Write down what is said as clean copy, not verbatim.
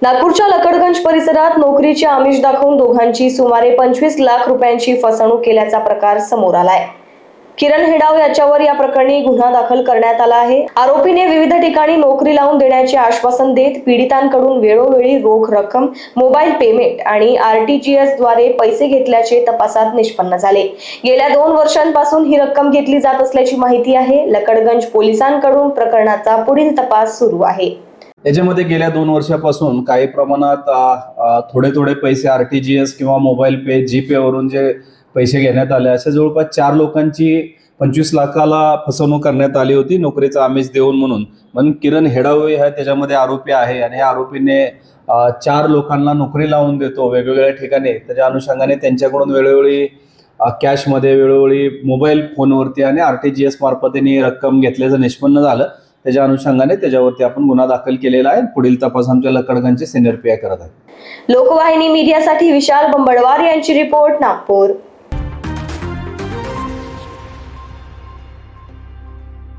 नागपूरच्या लकडगंज परिसरात नोकरीचे आमिष दाखवून दोघांची सुमारे 25 लाख रुपयांची फसवणूक केल्याचा प्रकार समोर आलाय। किरण हेडाव याच्यावर या प्रकरणी गुन्हा दाखल करण्यात आला आहे। आरोपीने विविध ठिकाणी नोकरी लावून देण्याचे आश्वासन देत पीडितांकडून वेळोवेळी रोख रक्कम, मोबाईल पेमेंट आणि RTGS द्वारे पैसे घेतल्याचे तपासात निष्पन्न झाले। गेल्या 2 वर्षांपासून ही रक्कम घेतली जात असल्याची माहिती आहे। लकडगंज पोलिसांकडून प्रकरणाचा पुढील तपास सुरू आहे। याच्यामध्ये गेल्या 2 वर्षापासून काही प्रमाणात थोडे पैसे RTGS किंवा मोबाईल पे, जीपे वरून जे पैसे घेण्यात आले, अशा जवळपास 4 लोकांची 25 लाखाला फसवणूक करण्यात आली होती नोकरीचा आमिष देऊन म्हणून किरण हेडाव हा त्याच्यामध्ये आरोपी आहे आणि आरोपीने 4 लोकांना नोकरी लावून देतो वेगवेगळ्या ठिकाणी। त्याच्या अनुषंगाने त्यांच्याकडून वेळोवेळी कॅशमध्ये, वेळोवेळी मोबाईल फोनवरती आणि RTGS मार्फतीने रक्कम घेतल्याचं निष्पन्न झालं। त्याच्या अनुषंगाने त्याच्यावरती आपण गुन्हा दाखल केलेला आहे। पुढील तपास आमच्या लकडगंजचे सिनियर PI करत आहे। लोकवाहिनी मीडियासाठी विशाल बंबडवार यांची रिपोर्ट, नागपूर।